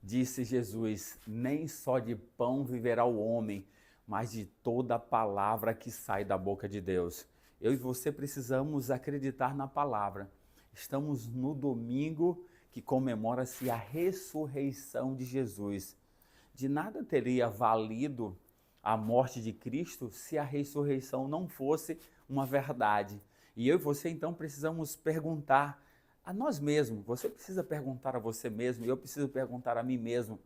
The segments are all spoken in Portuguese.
Disse Jesus: nem só de pão viverá o homem, mas de toda a palavra que sai da boca de Deus. Eu e você precisamos acreditar na palavra. Estamos no domingo que comemora-se a ressurreição de Jesus. De nada teria valido a morte de Cristo se a ressurreição não fosse uma verdade. E eu e você então precisamos perguntar a nós mesmos. Você precisa perguntar a você mesmo, e eu preciso perguntar a mim mesmo: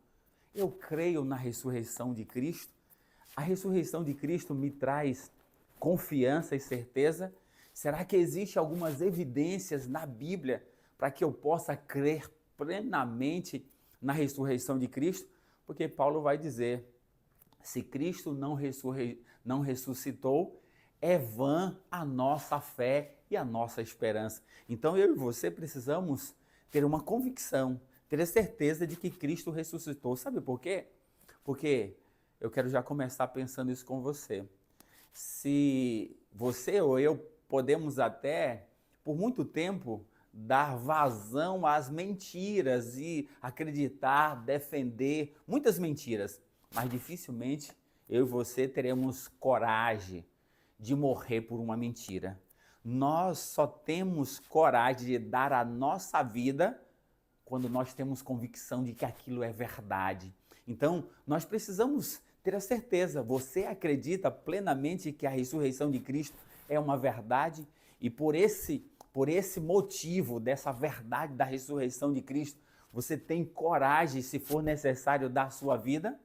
eu creio na ressurreição de Cristo? A ressurreição de Cristo me traz confiança e certeza? Será que existe algumas evidências na Bíblia para que eu possa crer plenamente na ressurreição de Cristo? Porque Paulo vai dizer: se Cristo não ressuscitou, é vã a nossa fé e a nossa esperança. Então eu e você precisamos ter uma convicção, ter a certeza de que Cristo ressuscitou. Sabe por quê? Porque eu quero já começar pensando isso com você. Se você ou eu podemos até, por muito tempo, dar vazão às mentiras e acreditar, defender muitas mentiras, mas dificilmente eu e você teremos coragem de morrer por uma mentira. Nós só temos coragem de dar a nossa vida quando nós temos convicção de que aquilo é verdade. Então, nós precisamos ter a certeza. Você acredita plenamente que a ressurreição de Cristo é uma verdade? E por esse motivo, dessa verdade da ressurreição de Cristo, você tem coragem, se for necessário, dar a sua vida?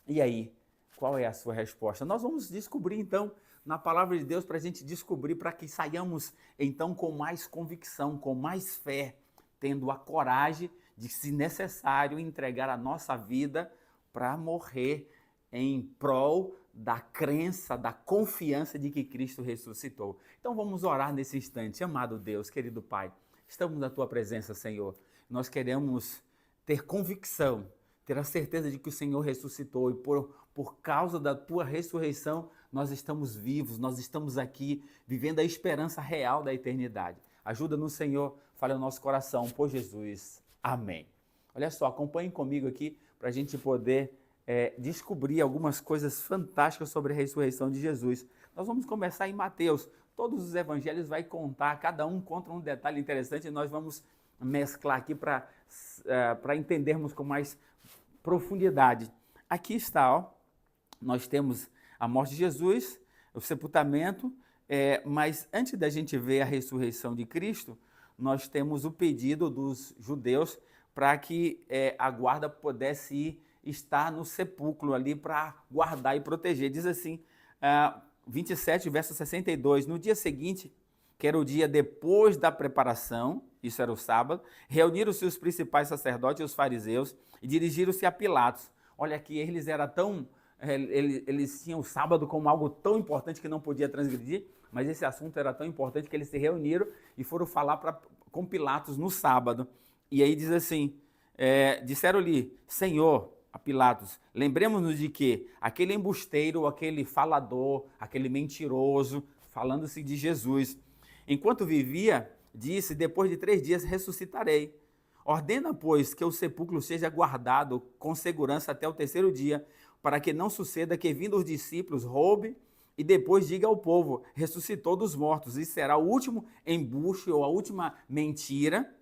E aí, qual é a sua resposta? Nós vamos descobrir então na palavra de Deus, para a gente descobrir, para que saiamos então com mais convicção, com mais fé, tendo a coragem de, se necessário, entregar a nossa vida para morrer em prol da crença, da confiança de que Cristo ressuscitou. Então vamos orar nesse instante. Amado Deus, querido Pai, estamos na Tua presença, Senhor. Nós queremos ter convicção, ter a certeza de que o Senhor ressuscitou e por causa da Tua ressurreição nós estamos vivos, nós estamos aqui vivendo a esperança real da eternidade. Ajuda-nos, Senhor, fale ao nosso coração, por Jesus. Amém. Olha só, acompanhem comigo aqui para a gente poder descobrir algumas coisas fantásticas sobre a ressurreição de Jesus. Nós vamos começar em Mateus. Todos os evangelhos vai contar, cada um conta um detalhe interessante e nós vamos mesclar aqui para entendermos com mais profundidade. Aqui está, ó, nós temos a morte de Jesus, o sepultamento, mas antes da gente ver a ressurreição de Cristo, nós temos o pedido dos judeus para que a guarda pudesse estar no sepulcro ali para guardar e proteger. Diz assim, 27, verso 62, no dia seguinte, que era o dia depois da preparação, isso era o sábado, reuniram-se os principais sacerdotes e os fariseus e dirigiram-se a Pilatos. Olha aqui, eles eram tão... Eles tinham o sábado como algo tão importante que não podia transgredir, mas esse assunto era tão importante que eles se reuniram e foram falar com Pilatos no sábado. E aí diz assim, disseram-lhe: Senhor, a Pilatos, lembremos-nos de que aquele embusteiro, aquele falador, aquele mentiroso, falando-se de Jesus, enquanto vivia, disse: depois de 3 dias ressuscitarei. Ordena, pois, que o sepulcro seja guardado com segurança até o 3º dia, para que não suceda que, vindo os discípulos, roube e depois diga ao povo: ressuscitou dos mortos. E será o último embuste ou a última mentira,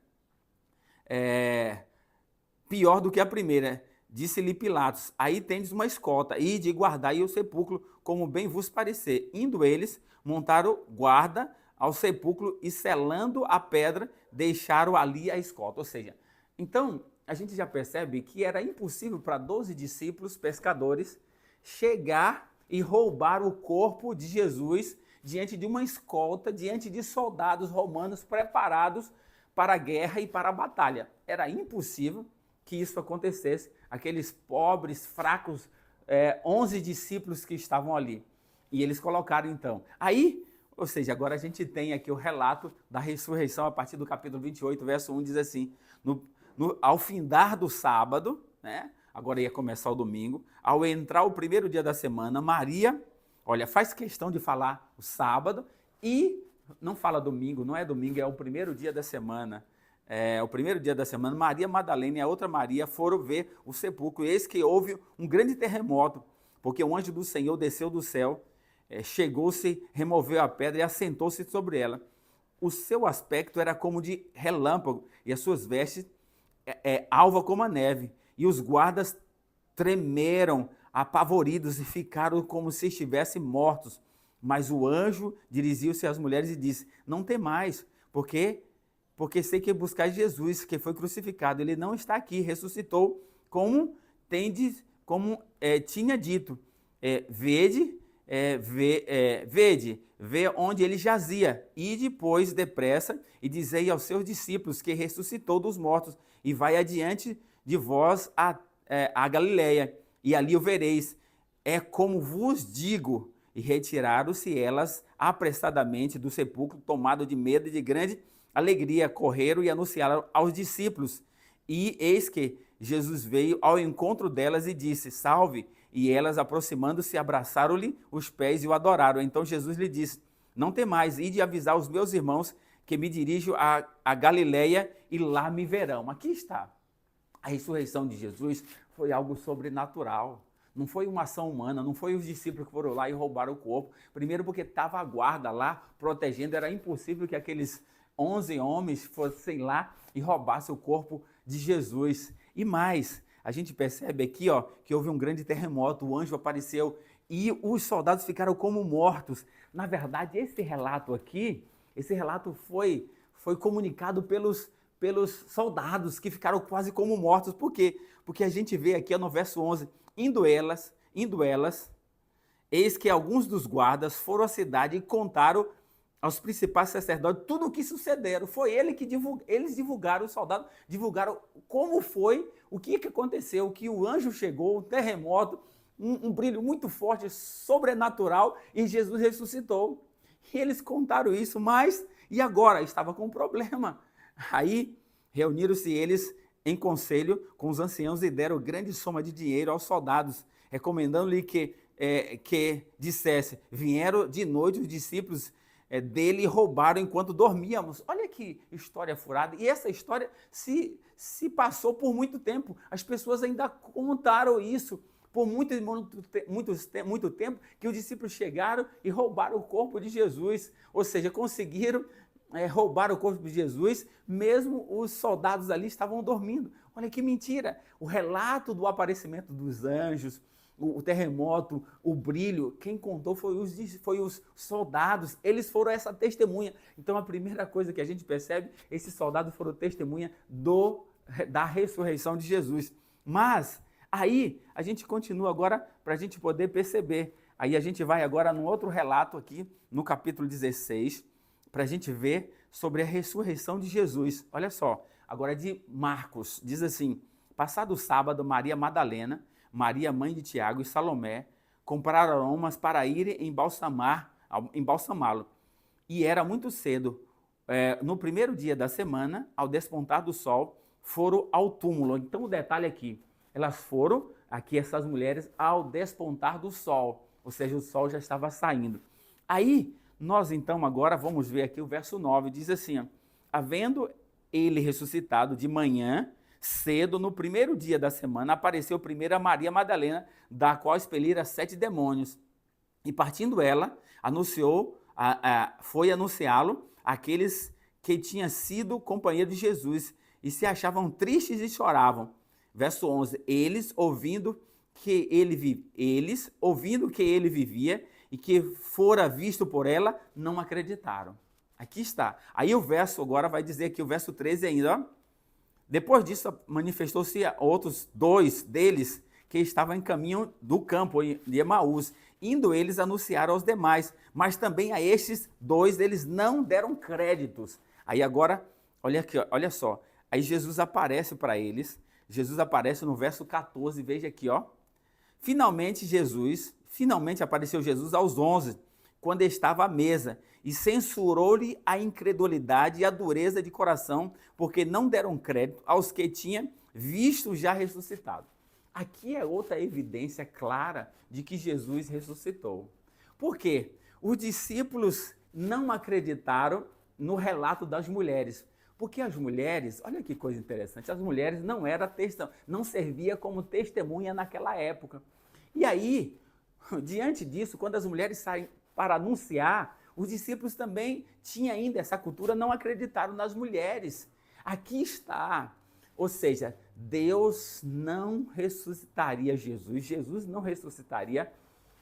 pior do que a primeira. Disse-lhe Pilatos: aí tendes uma escolta, ide e guardai o sepulcro como bem vos parecer. Indo eles, montaram guarda ao sepulcro e, selando a pedra, deixaram ali a escolta. Ou seja, então a gente já percebe que era impossível para 12 discípulos pescadores chegar e roubar o corpo de Jesus diante de uma escolta, diante de soldados romanos preparados para a guerra e para a batalha. Era impossível que isso acontecesse. Aqueles pobres, fracos, 11 discípulos que estavam ali. E eles colocaram então. Aí, ou seja, agora a gente tem aqui o relato da ressurreição a partir do capítulo 28, verso 1, diz assim: ao findar do sábado, né, agora ia começar o domingo, ao entrar o 1º dia da semana, Maria, olha, faz questão de falar o sábado e não fala domingo, não é domingo, é o 1º dia da semana. o primeiro dia da semana, Maria Madalena e a outra Maria foram ver o sepulcro. E eis que houve um grande terremoto, porque o anjo do Senhor desceu do céu, chegou-se, removeu a pedra e assentou-se sobre ela. O seu aspecto era como de relâmpago, e as suas vestes alva como a neve. E os guardas tremeram, apavoridos, e ficaram como se estivessem mortos. Mas o anjo dirigiu-se às mulheres e disse: não temais, porque sei que buscais Jesus, que foi crucificado. Ele não está aqui, ressuscitou, como tinha dito. Vê onde ele jazia. E depois, depressa, e dizei aos seus discípulos que ressuscitou dos mortos, e vai adiante de vós a Galileia, e ali o vereis. É como vos digo. E retiraram-se elas apressadamente do sepulcro, tomado de medo e de grande alegria, correram e anunciaram aos discípulos. E eis que Jesus veio ao encontro delas e disse: salve! E elas, aproximando-se, abraçaram-lhe os pés e o adoraram. Então Jesus lhe disse: não temais, ide avisar os meus irmãos que me dirijo a Galileia e lá me verão. Aqui está. A ressurreição de Jesus foi algo sobrenatural. Não foi uma ação humana, não foi os discípulos que foram lá e roubaram o corpo. Primeiro porque estava a guarda lá protegendo, era impossível que aqueles 11 homens fossem lá e roubassem o corpo de Jesus. E mais, a gente percebe aqui que houve um grande terremoto, o anjo apareceu e os soldados ficaram como mortos. Na verdade, esse relato aqui, foi comunicado pelos soldados que ficaram quase como mortos. Por quê? Porque a gente vê aqui no verso 11, indo elas, eis que alguns dos guardas foram à cidade e contaram aos principais sacerdotes tudo o que sucederam. Foi eles divulgaram, os soldados divulgaram como foi, o que aconteceu, que o anjo chegou, um terremoto, um brilho muito forte, sobrenatural, e Jesus ressuscitou. E eles contaram isso, mas e agora? Estava com um problema. Aí reuniram-se eles em conselho com os anciãos e deram grande soma de dinheiro aos soldados, recomendando-lhe que dissesse: vieram de noite os discípulos dele e roubaram enquanto dormíamos. Olha que história furada. E essa história se passou por muito tempo. As pessoas ainda contaram isso por muito tempo, que os discípulos chegaram e roubaram o corpo de Jesus. Ou seja, conseguiram roubar o corpo de Jesus, mesmo os soldados ali estavam dormindo. Olha que mentira! O relato do aparecimento dos anjos, o terremoto, o brilho, quem contou foi os soldados. Eles foram essa testemunha. Então a primeira coisa que a gente percebe, esses soldados foram testemunha da ressurreição de Jesus. Mas aí a gente continua agora para a gente poder perceber. Aí a gente vai agora num outro relato aqui, no capítulo 16, para a gente ver sobre a ressurreição de Jesus. Olha só, agora é de Marcos, diz assim: passado o sábado, Maria Madalena, Maria mãe de Tiago e Salomé compraram aromas para irem embalsamá-lo. E era muito cedo, no primeiro dia da semana, ao despontar do sol, foram ao túmulo. Então o detalhe aqui, elas foram, aqui essas mulheres, ao despontar do sol, ou seja, o sol já estava saindo. Aí, nós então agora vamos ver aqui o verso 9, diz assim: havendo ele ressuscitado de manhã, cedo, no primeiro dia da semana, apareceu primeiro a Maria Madalena, da qual expelira 7 demônios. E partindo ela, foi anunciá-lo àqueles que tinham sido companheiros de Jesus e se achavam tristes e choravam. Verso 11, eles ouvindo que ele vivia e que fora visto por ela, não acreditaram. Aqui está. Aí o verso agora vai dizer aqui, o verso 13 ainda, ó. Depois disso, manifestou-se a outros 2 deles que estavam em caminho do campo de Emaús. Indo eles anunciaram aos demais, mas também a estes 2 eles não deram créditos. Aí agora, olha aqui, ó, olha só. Aí Jesus aparece para eles. Jesus aparece no verso 14, veja aqui, ó. Finalmente apareceu Jesus aos 11, quando estava à mesa, e censurou-lhe a incredulidade e a dureza de coração, porque não deram crédito aos que tinha visto já ressuscitado. Aqui é outra evidência clara de que Jesus ressuscitou. Por quê? Os discípulos não acreditaram no relato das mulheres, Porque as mulheres, olha que coisa interessante, as mulheres não servia como testemunha naquela época. E aí, diante disso, quando as mulheres saem para anunciar, os discípulos também tinham ainda essa cultura, não acreditaram nas mulheres. Aqui está. Ou seja, Deus não ressuscitaria Jesus. Jesus não ressuscitaria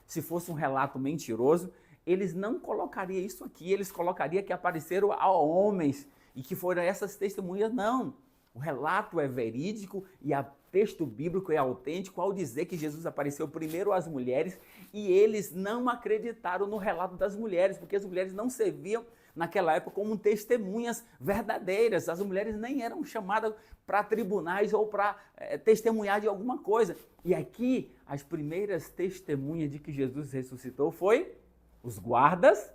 se fosse um relato mentiroso. Eles não colocariam isso aqui, eles colocariam que apareceram a homens e que foram essas testemunhas. Não. O relato é verídico e o texto bíblico é autêntico ao dizer que Jesus apareceu primeiro às mulheres e eles não acreditaram no relato das mulheres, porque as mulheres não serviam naquela época como testemunhas verdadeiras. As mulheres nem eram chamadas para tribunais ou para testemunhar de alguma coisa. E aqui, as primeiras testemunhas de que Jesus ressuscitou foi os guardas,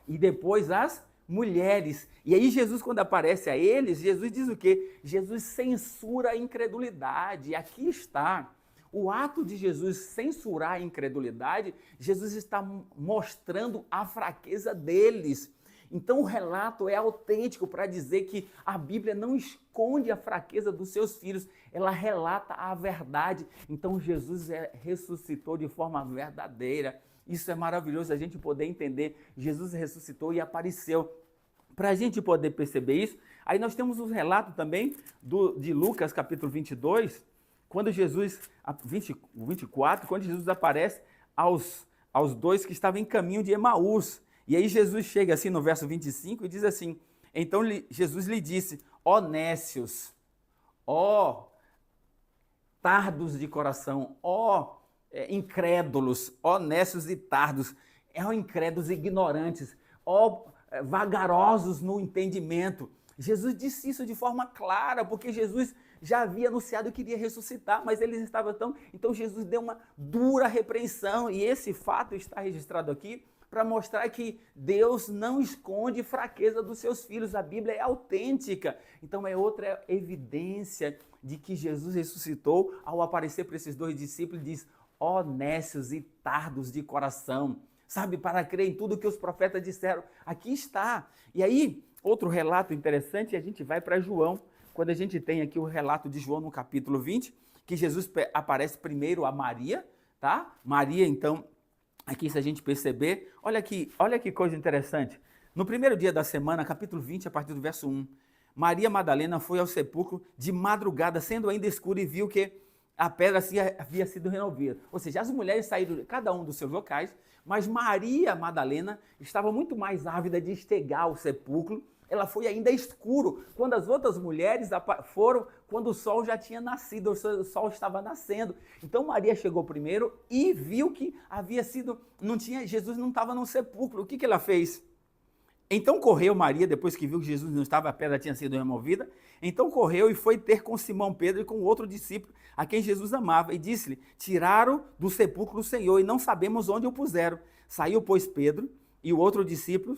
e depois as mulheres. E aí Jesus, quando aparece a eles, Jesus diz o quê? Jesus censura a incredulidade. Aqui está. O ato de Jesus censurar a incredulidade, Jesus está mostrando a fraqueza deles. Então o relato é autêntico para dizer que a Bíblia não esconde a fraqueza dos seus filhos, ela relata a verdade. Então Jesus ressuscitou de forma verdadeira. Isso é maravilhoso a gente poder entender. Jesus ressuscitou e apareceu. Para a gente poder perceber isso, aí nós temos um relato também de Lucas capítulo 22, quando Jesus, 24, quando Jesus aparece aos dois que estavam em caminho de Emaús. E aí Jesus chega assim no verso 25 e diz assim, então Jesus lhe disse, ó nécios, ó tardos de coração, ó incrédulos, ó nécios e tardos, ó incrédulos e ignorantes, ó vagarosos no entendimento. Jesus disse isso de forma clara, porque Jesus já havia anunciado que iria ressuscitar, mas eles estavam tão... Então Jesus deu uma dura repreensão, e esse fato está registrado aqui para mostrar que Deus não esconde fraqueza dos seus filhos. A Bíblia é autêntica. Então é outra evidência de que Jesus ressuscitou ao aparecer para esses dois discípulos e diz, ó nécios e tardos de coração, sabe, para crer em tudo que os profetas disseram. Aqui está. E aí, outro relato interessante, a gente vai para João, quando a gente tem aqui o relato de João no capítulo 20, que Jesus aparece primeiro a Maria, tá? Maria, então, aqui se a gente perceber, olha que coisa interessante. No primeiro dia da semana, capítulo 20, a partir do verso 1, Maria Madalena foi ao sepulcro de madrugada, sendo ainda escuro, e viu que a pedra havia sido removida. Ou seja, as mulheres saíram cada um dos seus locais, mas Maria Madalena estava muito mais ávida de chegar ao sepulcro. Ela foi ainda escuro, quando as outras mulheres foram, quando o sol já tinha nascido, o sol estava nascendo. Então Maria chegou primeiro e viu que Jesus não estava no sepulcro. O que ela fez? Então correu Maria, depois que viu que Jesus não estava, a pedra tinha sido removida, então correu e foi ter com Simão Pedro e com outro discípulo, a quem Jesus amava, e disse-lhe, tiraram do sepulcro o Senhor, e não sabemos onde o puseram. Saiu, pois, Pedro e o outro discípulo,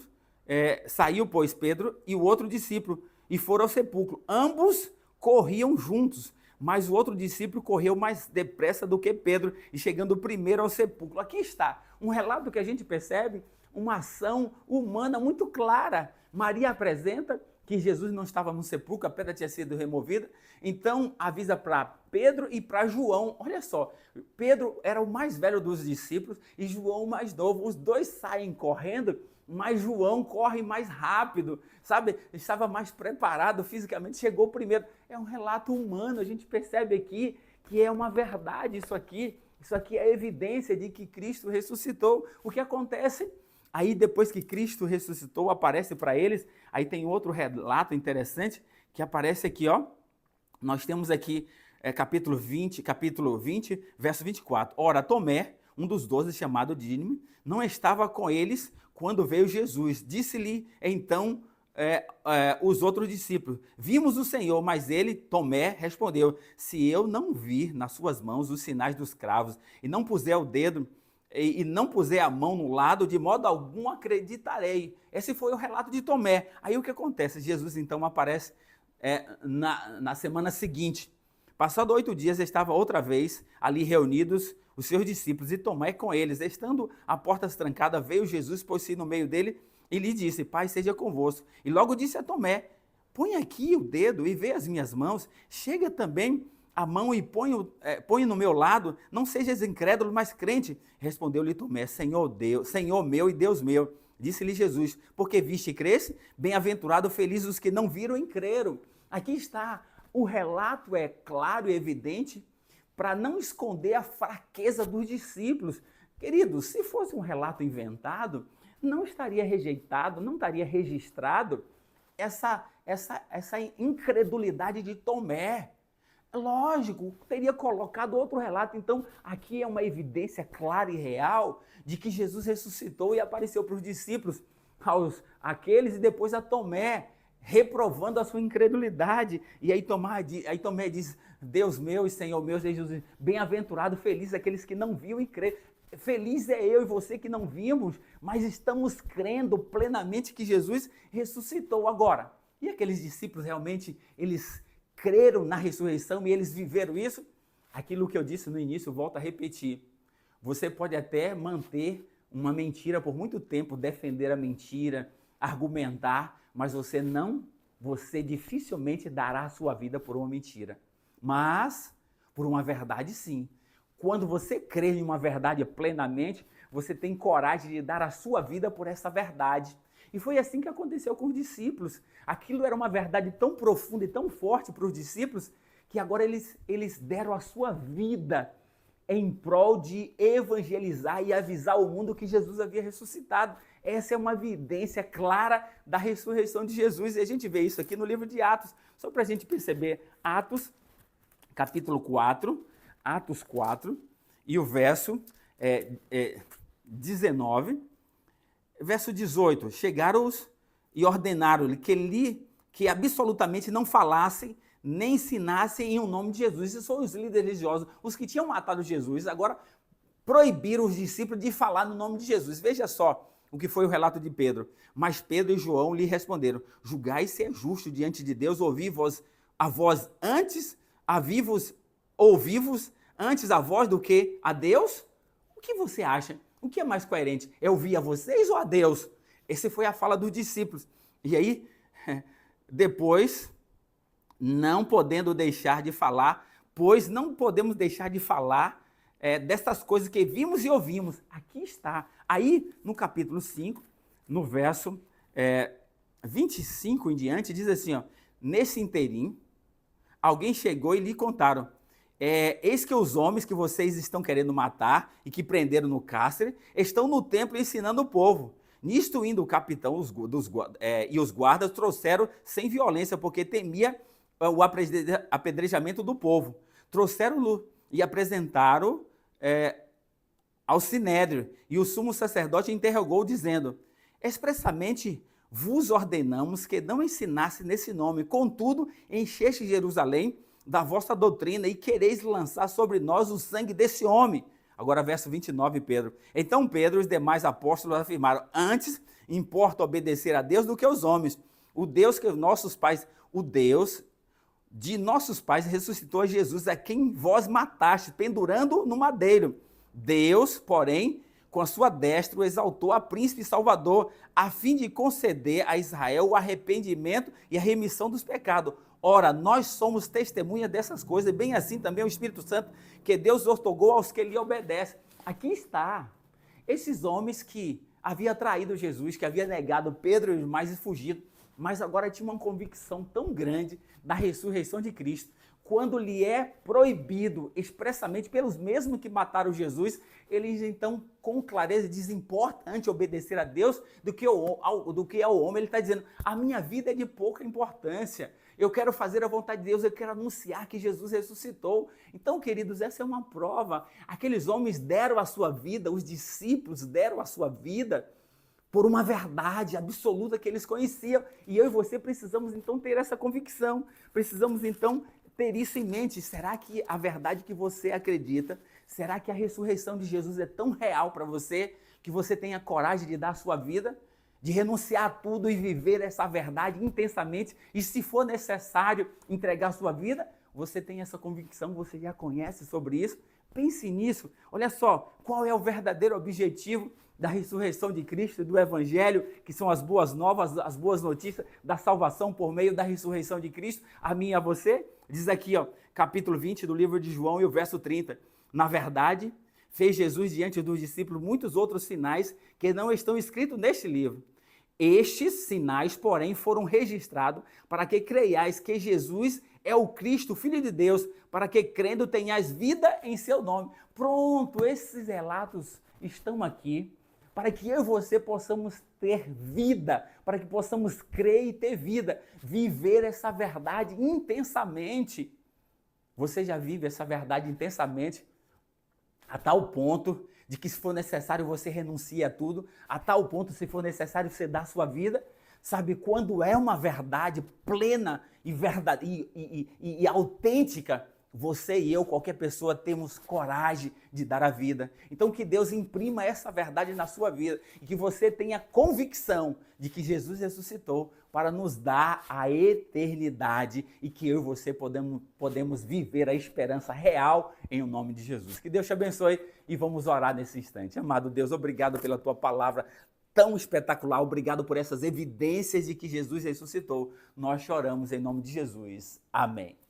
e foram ao sepulcro. Ambos corriam juntos, mas o outro discípulo correu mais depressa do que Pedro, e chegando primeiro ao sepulcro. Aqui está um relato que a gente percebe, uma ação humana muito clara. Maria apresenta que Jesus não estava no sepulcro, a pedra tinha sido removida, então avisa para Pedro e para João. Olha só, Pedro era o mais velho dos discípulos e João o mais novo. Os dois saem correndo, mas João corre mais rápido, sabe? Estava mais preparado fisicamente, chegou primeiro. É um relato humano, a gente percebe aqui que é uma verdade isso aqui. Isso aqui é evidência de que Cristo ressuscitou. O que acontece? Aí depois que Cristo ressuscitou, aparece para eles, aí tem outro relato interessante que aparece aqui, Nós temos aqui capítulo 20, verso 24. Ora, Tomé, um dos 12, chamado Dídimo, não estava com eles quando veio Jesus. Disse-lhe então os outros discípulos, vimos o Senhor, mas ele, Tomé, respondeu, se eu não vir nas suas mãos os sinais dos cravos e não puser o dedo e não puser a mão no lado, de modo algum acreditarei. Esse foi o relato de Tomé. Aí o que acontece? Jesus então aparece na semana seguinte. Passado 8 dias, estava outra vez ali reunidos os seus discípulos e Tomé com eles. Estando a portas trancadas, veio Jesus, pôs-se no meio dele e lhe disse, Pai, seja convosco. E logo disse a Tomé, põe aqui o dedo e vê as minhas mãos, chega também a mão e põe no meu lado, não sejas incrédulo, mas crente. Respondeu-lhe Tomé, Senhor meu e Deus meu. Disse-lhe Jesus, porque viste e cresce, bem-aventurado, felizes os que não viram e creram. Aqui está, o relato é claro e evidente para não esconder a fraqueza dos discípulos. Queridos, se fosse um relato inventado, não estaria rejeitado, não estaria registrado essa incredulidade de Tomé. Lógico, teria colocado outro relato. Então, aqui é uma evidência clara e real de que Jesus ressuscitou e apareceu para os discípulos, aqueles e depois a Tomé, reprovando a sua incredulidade. E aí Tomé diz, Deus meu e Senhor meu, Jesus, bem-aventurado, feliz aqueles que não viram e creram. Feliz é eu e você que não vimos, mas estamos crendo plenamente que Jesus ressuscitou agora. E aqueles discípulos realmente, eles creram na ressurreição e eles viveram isso? Aquilo que eu disse no início, volto a repetir. Você pode até manter uma mentira por muito tempo, defender a mentira, argumentar, mas você dificilmente dará a sua vida por uma mentira. Mas, por uma verdade, sim. Quando você crê em uma verdade plenamente, você tem coragem de dar a sua vida por essa verdade. E foi assim que aconteceu com os discípulos. Aquilo era uma verdade tão profunda e tão forte para os discípulos, que agora eles deram a sua vida em prol de evangelizar e avisar o mundo que Jesus havia ressuscitado. Essa é uma evidência clara da ressurreição de Jesus. E a gente vê isso aqui no livro de Atos. Só para a gente perceber, Atos, capítulo 4, Atos 4, e o verso 19, verso 18. Chegaram-os e ordenaram-lhe que absolutamente não falassem, nem ensinassem em o nome de Jesus. Esses são os líderes religiosos, os que tinham matado Jesus, agora proibiram os discípulos de falar no nome de Jesus. Veja só o que foi o relato de Pedro. Mas Pedro e João lhe responderam, julgai se é justo diante de Deus ouvir a vós antes, ouvir-vos antes a vós do que a Deus? O que você acha? O que é mais coerente? É ouvir a vocês ou a Deus? Essa foi a fala dos discípulos. E aí, depois, não podendo deixar de falar, pois não podemos deixar de falar dessas coisas que vimos e ouvimos. Aqui está. Aí, no capítulo 5, no verso 25 em diante, diz assim, ó, nesse inteirinho, alguém chegou e lhe contaram, eis que os homens que vocês estão querendo matar e que prenderam no cárcere, estão no templo ensinando o povo. Nisto indo o capitão e os guardas trouxeram sem violência, porque temia o apedrejamento do povo. Trouxeram-no e apresentaram ao sinédrio, e o sumo sacerdote interrogou, dizendo, expressamente vos ordenamos que não ensinasse nesse nome, contudo, encheste Jerusalém da vossa doutrina e quereis lançar sobre nós o sangue desse homem. Agora, verso 29, Pedro. Então Pedro e os demais apóstolos afirmaram, antes importa obedecer a Deus do que aos homens. O Deus que nossos pais, o Deus de nossos pais ressuscitou a Jesus, a quem vós mataste, pendurando no madeiro. Deus, porém, com a sua destra, o exaltou a príncipe e salvador, a fim de conceder a Israel o arrependimento e a remissão dos pecados. Ora, nós somos testemunha dessas coisas, e bem assim também o Espírito Santo, que Deus outorgou aos que lhe obedecem. Aqui está. Esses homens que haviam traído Jesus, que haviam negado Pedro e os mais e fugido, mas agora tinham uma convicção tão grande da ressurreição de Cristo. Quando lhe é proibido expressamente pelos mesmos que mataram Jesus, eles então com clareza dizem, importante obedecer a Deus do que ao homem. Ele está dizendo, a minha vida é de pouca importância. Eu quero fazer a vontade de Deus, eu quero anunciar que Jesus ressuscitou. Então, queridos, essa é uma prova. Aqueles homens deram a sua vida, os discípulos deram a sua vida por uma verdade absoluta que eles conheciam. E eu e você precisamos então ter essa convicção, precisamos então ter isso em mente. Será que a verdade que você acredita, será que a ressurreição de Jesus é tão real para você, que você tenha coragem de dar a sua vida, de renunciar a tudo e viver essa verdade intensamente, e se for necessário entregar a sua vida? Você tem essa convicção, você já conhece sobre isso? Pense nisso. Olha só, qual é o verdadeiro objetivo da ressurreição de Cristo e do Evangelho, que são as boas novas, as boas notícias da salvação por meio da ressurreição de Cristo, a mim e a você? Diz aqui, ó, capítulo 20 do livro de João e o verso 30. Na verdade, fez Jesus diante dos discípulos muitos outros sinais que não estão escritos neste livro. Estes sinais, porém, foram registrados para que creiais que Jesus é o Cristo, Filho de Deus, para que crendo tenhais vida em seu nome. Pronto, esses relatos estão aqui para que eu e você possamos ter vida, para que possamos crer e ter vida, viver essa verdade intensamente. Você já vive essa verdade intensamente a tal ponto de que, se for necessário, você renuncia a tudo, a tal ponto, se for necessário, você dá a sua vida. Sabe, quando é uma verdade plena e autêntica, você e eu, qualquer pessoa, temos coragem de dar a vida. Então, que Deus imprima essa verdade na sua vida e que você tenha convicção de que Jesus ressuscitou para nos dar a eternidade e que eu e você podemos viver a esperança real em o nome de Jesus. Que Deus te abençoe e vamos orar nesse instante. Amado Deus, obrigado pela tua palavra tão espetacular, obrigado por essas evidências de que Jesus ressuscitou. Nós choramos em nome de Jesus. Amém.